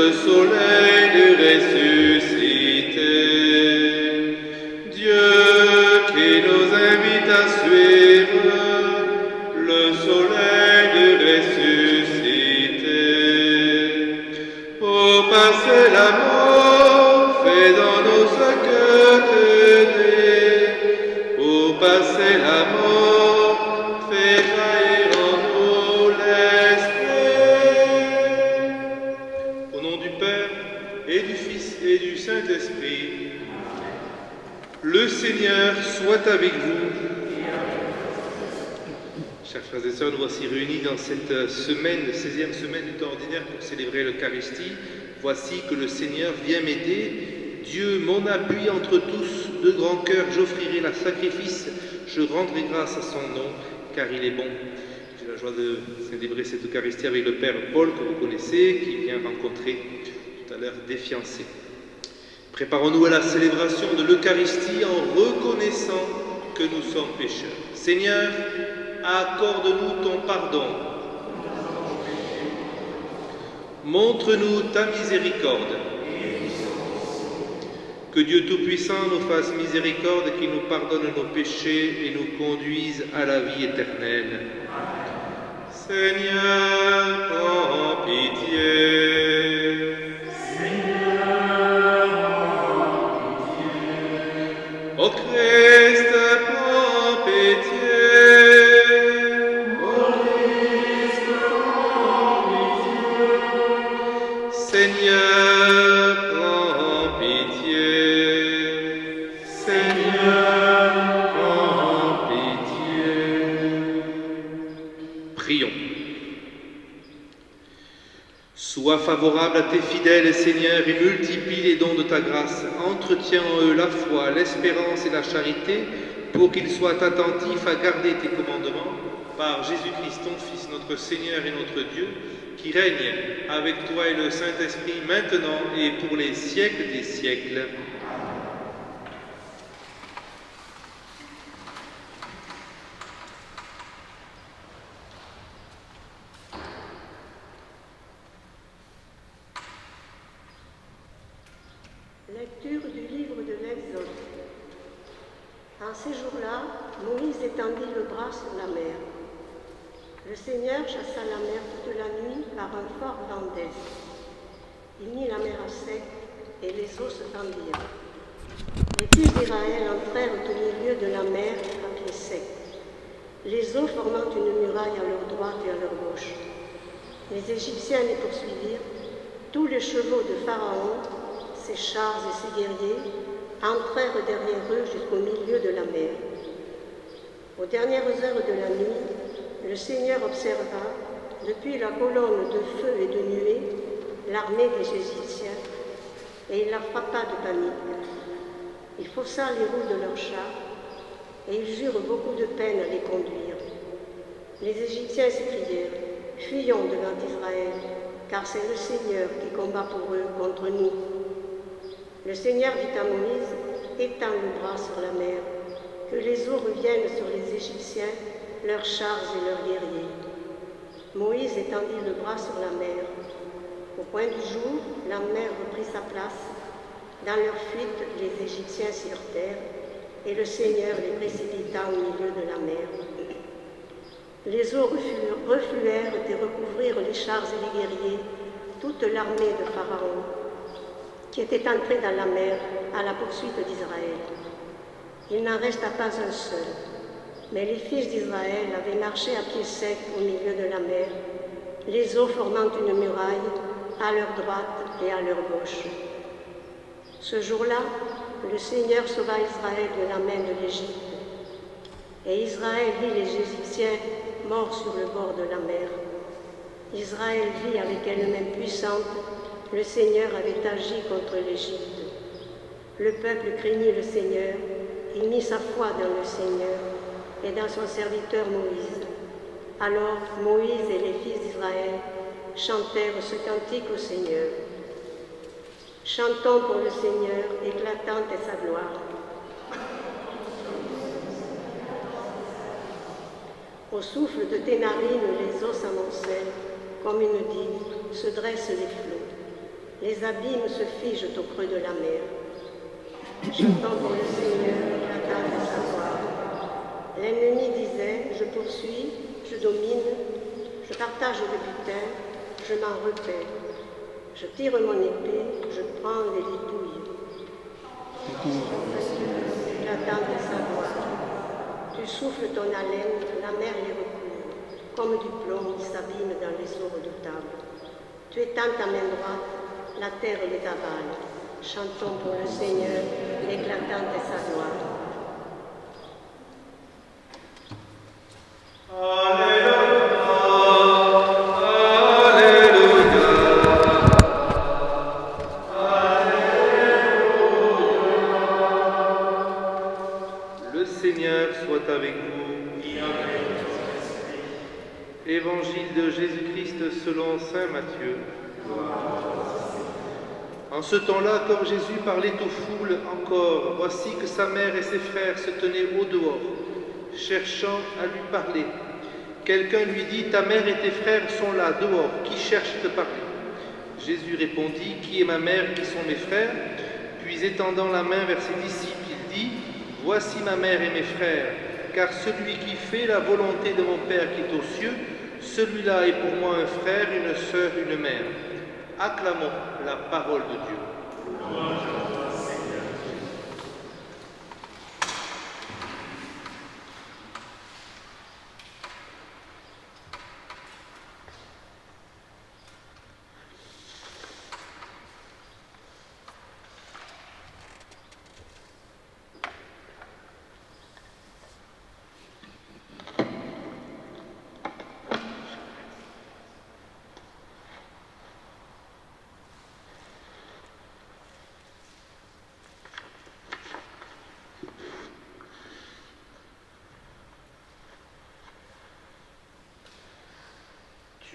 le soleil du ressuscité. Dieu qui nous invite à suivre le soleil du ressuscité. Pour passer la mort, fais dans nous ce que tu dis. Pour passer la mort, fais jaillir en nous l'esprit. Au nom du Père et du Fils et du Saint-Esprit, le Seigneur soit avec vous. Chers frères et sœurs, nous voici réunis dans cette semaine, 16e semaine du temps ordinaire pour célébrer l'Eucharistie. Voici que le Seigneur vient m'aider. Dieu, mon appui entre tous, de grand cœur, j'offrirai la sacrifice. Je rendrai grâce à son nom, car il est bon. J'ai la joie de célébrer cette Eucharistie avec le Père Paul, que vous connaissez, qui vient rencontrer tout à l'heure des fiancés. Préparons-nous à la célébration de l'Eucharistie en reconnaissant que nous sommes pécheurs. Seigneur, accorde-nous ton pardon. Montre-nous ta miséricorde. Que Dieu Tout-Puissant nous fasse miséricorde et qu'il nous pardonne nos péchés et nous conduise à la vie éternelle. Seigneur, prends pitié. Seigneur, prends pitié. Ô Christ, prends pitié. Ô Christ, prends pitié. Seigneur, prends pitié. Seigneur, prends pitié. Prions. Sois favorable à tes fidèles, Seigneur, et multiplie les dons de ta grâce. Entretiens en eux la foi, l'espérance et la charité, pour qu'ils soient attentifs à garder tes commandements, par Jésus-Christ, ton Fils, notre Seigneur et notre Dieu, qui règne avec toi et le Saint-Esprit, maintenant et pour les siècles des siècles. Lecture du livre de l'Exode. En ces jours-là, Moïse étendit le bras sur la mer. Le Seigneur chassa la mer toute la nuit par un fort vent d'est. Il mit la mer à sec et les eaux se fendirent. Les fils d'Israël entrèrent au milieu de la mer à pied sec, les eaux formant une muraille à leur droite et à leur gauche. Les Égyptiens les poursuivirent, tous les chevaux de Pharaon, ses chars et ses guerriers, entrèrent derrière eux jusqu'au milieu de la mer. Aux dernières heures de la nuit, le Seigneur observa, depuis la colonne de feu et de nuée, l'armée des Égyptiens, et il la frappa de panique. Il faussa les roues de leurs chars, et ils eurent beaucoup de peine à les conduire. Les Égyptiens s'écrièrent, « Fuyons devant Israël, car c'est le Seigneur qui combat pour eux contre nous. » Le Seigneur dit à Moïse, « Étends le bras sur la mer, que les eaux reviennent sur les Égyptiens, leurs chars et leurs guerriers. » Moïse étendit le bras sur la mer. Au point du jour, la mer reprit sa place. Dans leur fuite, les Égyptiens s'y heurtèrent, et le Seigneur les précipita au milieu de la mer. Les eaux refluèrent et recouvrirent les chars et les guerriers, toute l'armée de Pharaon, qui était entrée dans la mer à la poursuite d'Israël. Il n'en resta pas un seul, mais les fils d'Israël avaient marché à pied sec au milieu de la mer, les eaux formant une muraille à leur droite et à leur gauche. Ce jour-là, le Seigneur sauva Israël de la main de l'Égypte. Et Israël vit les Égyptiens morts sur le bord de la mer. Israël vit avec elle même puissante, le Seigneur avait agi contre l'Égypte. Le peuple craignit le Seigneur, il mit sa foi dans le Seigneur et dans son serviteur Moïse. Alors Moïse et les fils d'Israël chantèrent ce cantique au Seigneur. Chantons pour le Seigneur, éclatante est sa gloire. Au souffle de tes narines, les eaux s'amoncellent, comme une digue, se dressent les flots. Les abîmes se figent au creux de la mer. J'entends pour le Seigneur l'éclatant de sa voix. L'ennemi disait, je poursuis, je domine, je partage le butin, je m'en repais. Je tire mon épée, je prends les dépouilles. L'éclatant de sa voix. Tu souffles ton haleine, la mer les recouvre. Comme du plomb, ils s'abîment dans les eaux redoutables. Tu étends ta main droite, la terre les avale. Chantons pour le Seigneur l'éclatant de sa gloire. Le Seigneur soit avec vous. Évangile de Jésus-Christ selon saint Matthieu. En ce temps-là, comme Jésus parlait aux foules encore, voici que sa mère et ses frères se tenaient au dehors, cherchant à lui parler. Quelqu'un lui dit, ta mère et tes frères sont là, dehors, qui cherchent à te parler? Jésus répondit, qui est ma mère, qui sont mes frères? Puis étendant la main vers ses disciples, il dit, voici ma mère et mes frères, car celui qui fait la volonté de mon Père qui est aux cieux, celui-là est pour moi un frère, une sœur, une mère. Acclamons la parole de Dieu.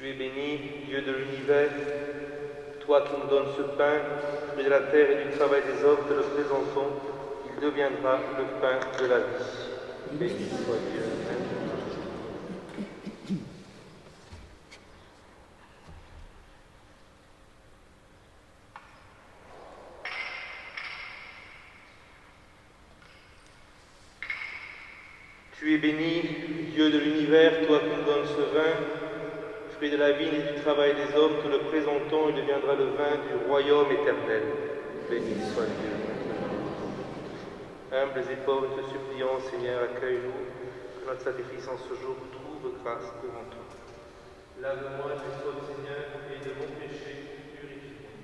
Tu es béni, Dieu de l'univers, toi qui nous donnes ce pain, fruit de la terre et du travail des hommes, te le présentons, il deviendra le pain de la vie. Béni soit Dieu. Amen. Tu es béni, Dieu de l'univers, toi qui nous donnes ce vin, fruit de la vigne et du travail des hommes, te le présentons, il deviendra le vin du royaume éternel. Béni soit Dieu. Humbles et pauvres, te supplions, Seigneur, accueille-nous, que notre sacrifice en ce jour trouve grâce devant toi. Lave-moi, je sois Seigneur, et de mon péché, purifie-moi.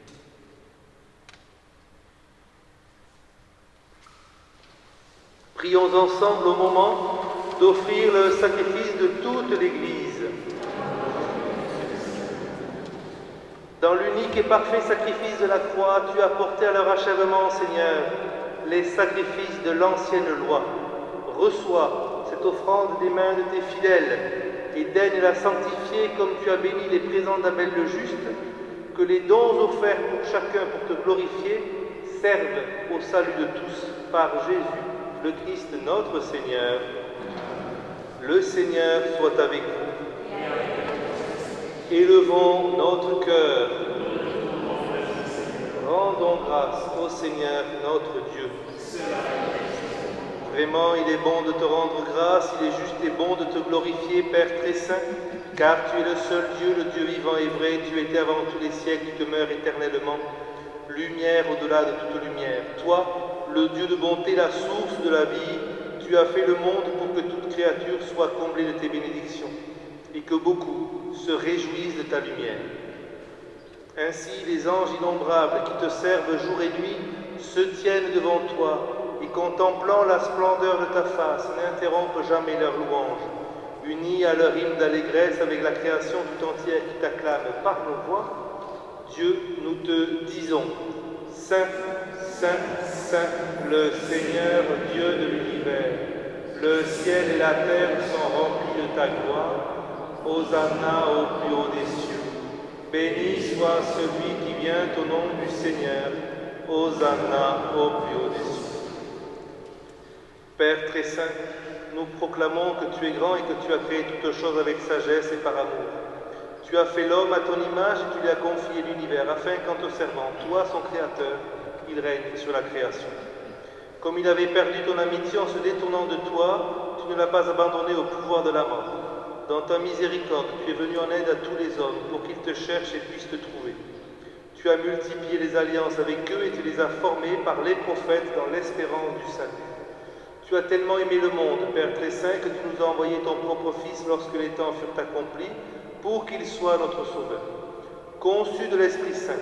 Prions ensemble au moment d'offrir le sacrifice de toute l'Église. Dans l'unique et parfait sacrifice de la croix, tu as porté à leur achèvement, Seigneur, les sacrifices de l'ancienne loi. Reçois cette offrande des mains de tes fidèles et daigne la sanctifier comme tu as béni les présents d'Abel le juste, que les dons offerts pour chacun pour te glorifier servent au salut de tous par Jésus, le Christ notre Seigneur. Le Seigneur soit avec vous. Élevons notre cœur. Rendons grâce au Seigneur notre Dieu. Vraiment, il est bon de te rendre grâce, il est juste et bon de te glorifier, Père très saint, car tu es le seul Dieu, le Dieu vivant et vrai, tu étais avant tous les siècles, tu demeures éternellement, lumière au-delà de toute lumière. Toi, le Dieu de bonté, la source de la vie, tu as fait le monde pour que toute créature soit comblée de tes bénédictions, et que beaucoup se réjouissent de ta lumière. Ainsi, les anges innombrables qui te servent jour et nuit se tiennent devant toi et contemplant la splendeur de ta face, n'interrompent jamais leur louange, unis à leur hymne d'allégresse avec la création tout entière qui t'acclame par nos voix. Dieu, nous te disons, Saint, Saint, Saint, le Seigneur Dieu de l'univers, le ciel et la terre sont remplis de ta gloire. Hosanna au plus haut des cieux. Béni soit celui qui vient au nom du Seigneur. Hosanna au plus haut des cieux. Père très saint, nous proclamons que tu es grand et que tu as créé toutes choses avec sagesse et par amour. Tu Tu as fait l'homme à ton image et tu lui as confié l'univers, afin qu'en te servant, toi, son créateur, il règne sur la création. Comme il avait perdu ton amitié en se détournant de toi, tu ne l'as pas abandonné au pouvoir de la mort. Dans ta miséricorde, tu es venu en aide à tous les hommes pour qu'ils te cherchent et puissent te trouver. Tu as multiplié les alliances avec eux et tu les as formés par les prophètes dans l'espérance du salut. Tu as tellement aimé le monde, Père très saint, que tu nous as envoyé ton propre Fils lorsque les temps furent accomplis, pour qu'il soit notre Sauveur. Conçu de l'Esprit Saint,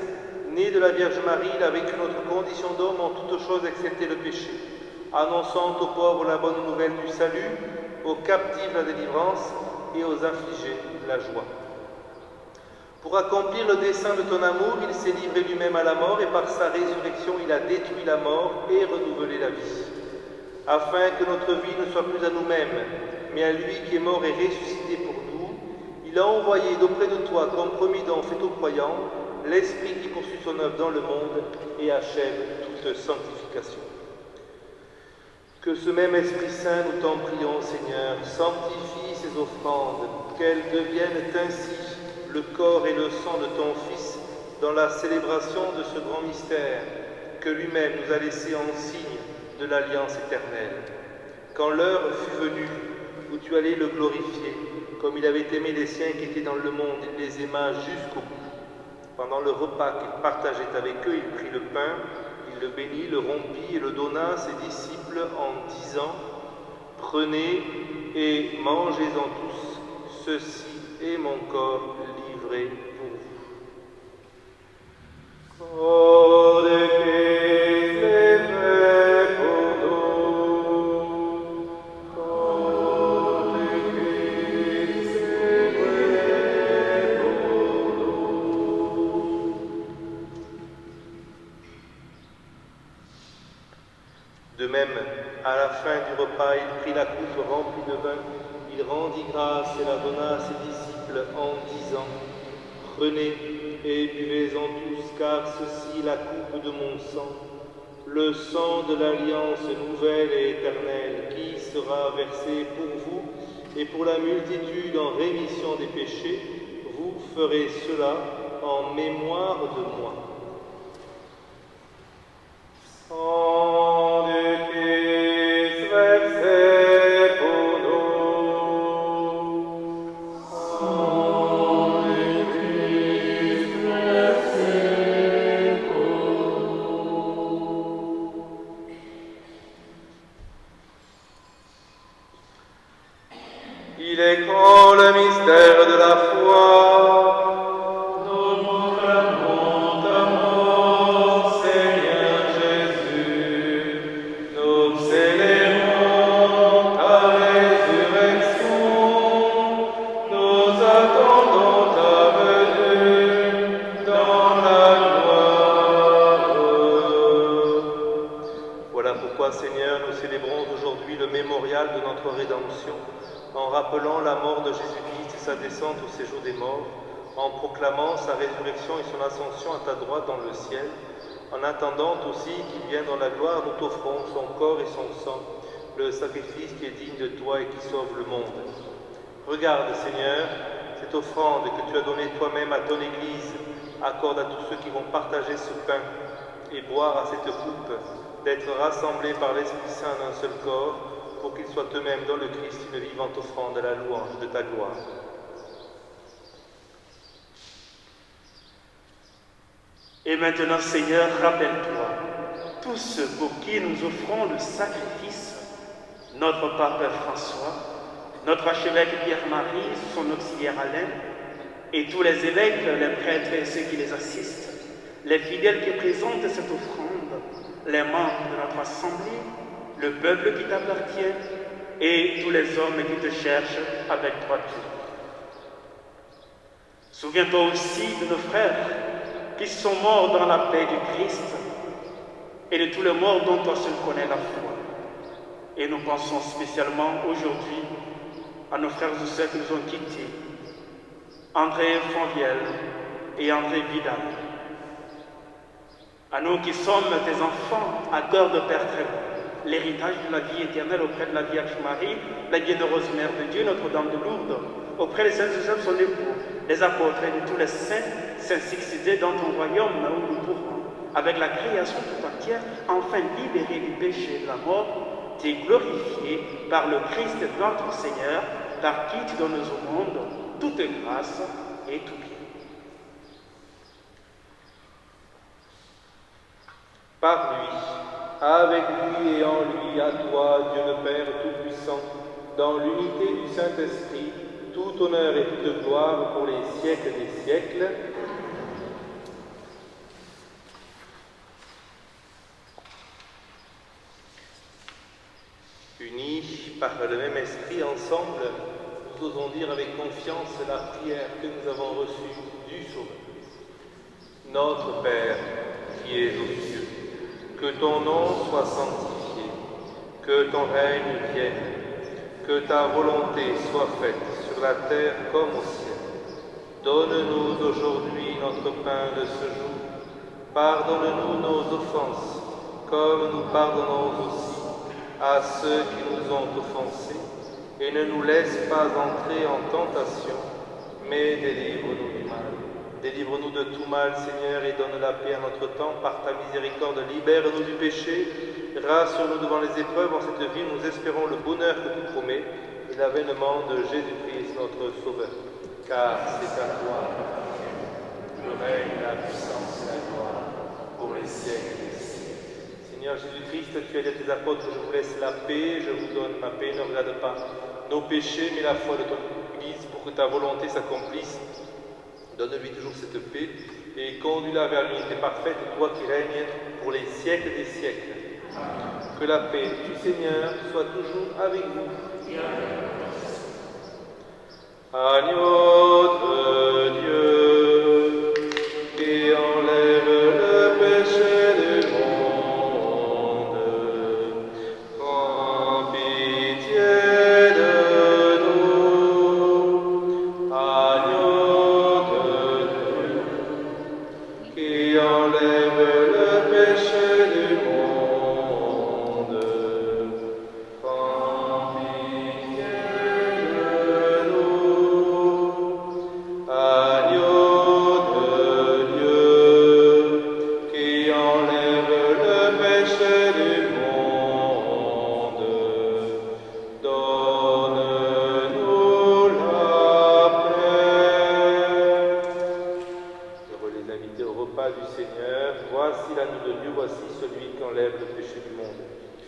né de la Vierge Marie, il a vécu notre condition d'homme en toutes choses excepté le péché, annonçant aux pauvres la bonne nouvelle du salut, aux captifs la délivrance et aux affligés la joie. Pour accomplir le dessein de ton amour, il s'est livré lui-même à la mort et par sa résurrection, il a détruit la mort et renouvelé la vie. Afin que notre vie ne soit plus à nous-mêmes, mais à lui qui est mort et ressuscité pour nous, il a envoyé d'auprès de toi, comme promis don fait aux croyants, l'Esprit qui poursuit son œuvre dans le monde et achève toute sanctification. Que ce même Esprit Saint, nous t'en prions, Seigneur, sanctifie ces offrandes, qu'elles deviennent ainsi le corps et le sang de ton Fils dans la célébration de ce grand mystère que lui-même nous a laissé en signe de l'alliance éternelle. Quand l'heure fut venue où tu allais le glorifier, comme il avait aimé les siens qui étaient dans le monde, il les aima jusqu'au bout. Pendant le repas qu'il partageait avec eux, il prit le pain, il le bénit, le rompit et le donna à ses disciples en disant : « Prenez et mangez-en tous, ceci est mon corps livré pour vous. » De même, à la fin du repas, il prit la coupe remplie de vin, il rendit grâce et la donna à ses disciples en disant : « Prenez et buvez-en tous, car ceci est la coupe de mon sang, le sang de l'alliance nouvelle et éternelle, qui sera versé pour vous et pour la multitude en rémission des péchés. Vous ferez cela en mémoire de moi. » Il est grand le mystère de la foi. Nous proclamons ta mort, Seigneur Jésus. Nous célébrons ta résurrection. Nous attendons ta venue dans la gloire. Voilà pourquoi, Seigneur, nous célébrons aujourd'hui le mémorial de notre rédemption, en rappelant la mort de Jésus-Christ et sa descente au séjour des morts, en proclamant sa résurrection et son ascension à ta droite dans le ciel, en attendant aussi qu'il vienne dans la gloire, nous t'offrons son corps et son sang, le sacrifice qui est digne de toi et qui sauve le monde. Regarde, Seigneur, cette offrande que tu as donnée toi-même à ton Église, accorde à tous ceux qui vont partager ce pain et boire à cette coupe, d'être rassemblés par l'Esprit Saint d'un seul corps, pour qu'ils soient eux-mêmes dans le Christ une vivante offrande à la louange de ta gloire. Et maintenant, Seigneur, rappelle-toi tous ceux pour qui nous offrons le sacrifice, notre pape François, notre archevêque Pierre-Marie, son auxiliaire Alain, et tous les évêques, les prêtres et ceux qui les assistent, les fidèles qui présentent cette offrande, les membres de notre assemblée, le peuple qui t'appartient et tous les hommes qui te cherchent avec droiture. Souviens-toi aussi de nos frères qui sont morts dans la paix du Christ et de tous les morts dont toi seul connais la foi. Et nous pensons spécialement aujourd'hui à nos frères et sœurs qui nous ont quittés, André Fonvielle et André Vidal. À nous qui sommes tes enfants, à cœur de Père très bon, l'héritage de la vie éternelle auprès de la Vierge Marie, la bienheureuse Mère de Dieu, Notre-Dame de Lourdes, auprès des saints Joseph, son époux, des apôtres et de tous les saints, saints succédés dans ton royaume où nous pourrons, avec la création tout entière, enfin libérés du péché et de la mort, t'es glorifié par le Christ notre Seigneur, par qui tu donnes au monde toute grâce et tout bien. Par lui, avec lui et en lui, à toi, Dieu le Père Tout-Puissant, dans l'unité du Saint-Esprit, tout honneur et toute gloire pour les siècles des siècles. Unis par le même esprit, ensemble, nous osons dire avec confiance la prière que nous avons reçue du Sauveur. Notre Père, qui es aux cieux, que ton nom soit sanctifié, que ton règne vienne, que ta volonté soit faite sur la terre comme au ciel. Donne-nous aujourd'hui notre pain de ce jour. Pardonne-nous nos offenses, comme nous pardonnons aussi à ceux qui nous ont offensés, et ne nous laisse pas entrer en tentation, mais délivre-nous du mal. Délivre-nous de tout mal, Seigneur, et donne la paix à notre temps. Par ta miséricorde, libère-nous du péché. Rassure-nous devant les épreuves. En cette vie, nous espérons le bonheur que tu promets et l'avènement de Jésus-Christ, notre Sauveur. Car c'est à toi le règne, la puissance et la gloire pour les siècles des siècles. Seigneur Jésus-Christ, tu as dit à tes apôtres, je vous laisse la paix, je vous donne ma paix. Ne regarde pas nos péchés, mais la foi de ton Église pour que ta volonté s'accomplisse. Donne-lui toujours cette paix et conduis-la vers l'unité parfaite, toi qui règnes pour les siècles des siècles. Que la paix du Seigneur soit toujours avec vous. Agneau de Dieu, qui enlève le péché du monde, prends pitié de nous. Agneau de Dieu, qui enlève le péché du monde, prends pitié de nous. Agneau de Dieu, qui enlève le péché du monde, donne-nous la paix. Heureux les invités au repas du Seigneur, voici l'agneau de Dieu, voici celui qui enlève le péché du monde.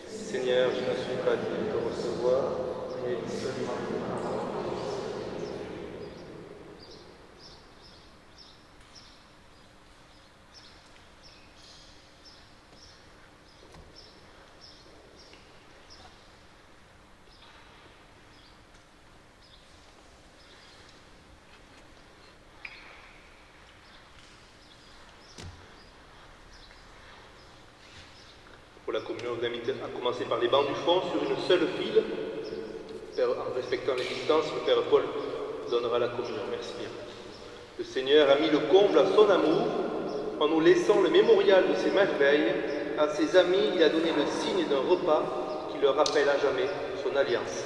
Seigneur, je ne suis pas digne de recevoir, mais seulement pour la communion, je vous invite à commencer par les bancs du fond sur une seule file. En respectant les distances, le Père Paul donnera la communion. Merci bien. Le Seigneur a mis le comble à son amour en nous laissant le mémorial de ses merveilles. À ses amis, il a donné le signe d'un repas qui leur rappelle à jamais son alliance.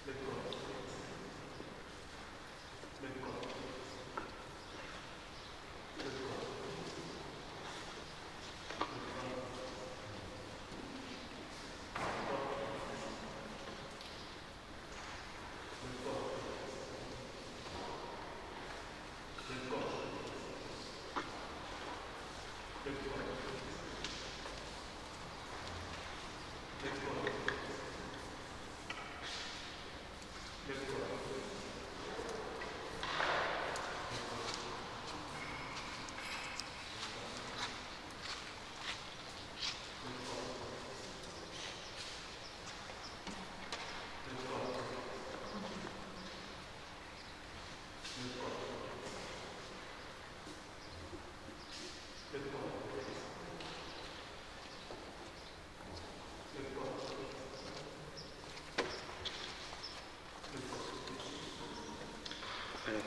Let's go.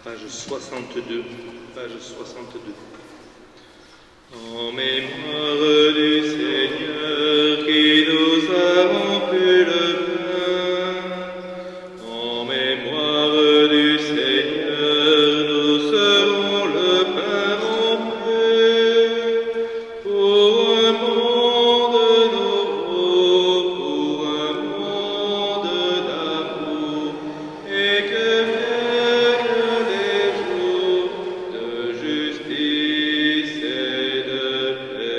Page 62. Page 62. En mémoire du Seigneur qui nous a rompu le pain, en mémoire du Seigneur, nous serons le pain rompu pour un monde nouveau, pour un monde d'amour, et que viennent les jours de justice et de paix.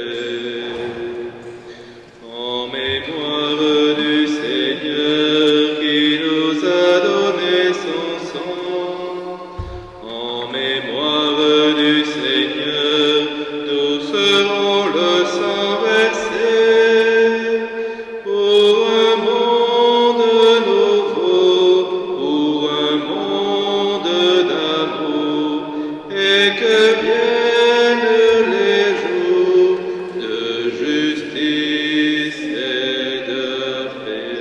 En mémoire du Seigneur qui nous a donné son sang, en mémoire du Seigneur, nous serons le sang versé pour un monde nouveau, pour un monde d'amour, et que viennent les jours de justice et de paix.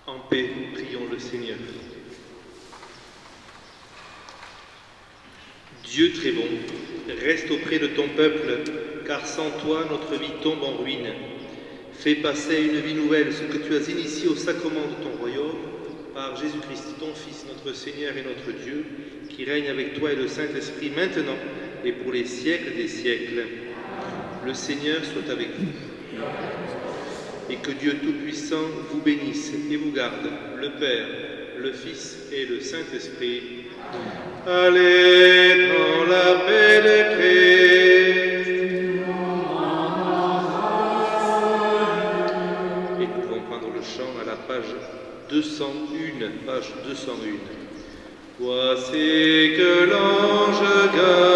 En paix, prions le Seigneur. Dieu très bon, reste auprès de ton peuple, car sans toi notre vie tombe en ruine. Fais passer à une vie nouvelle ce que tu as initié au sacrement de ton royaume, par Jésus-Christ, ton Fils, notre Seigneur et notre Dieu, qui règne avec toi et le Saint-Esprit maintenant et pour les siècles des siècles. Le Seigneur soit avec vous. Et que Dieu Tout-Puissant vous bénisse et vous garde, le Père, le Fils et le Saint-Esprit. Allez dans la paix de Christ. Et nous pouvons prendre le chant à la page 201. Page 201. Voici que l'ange garde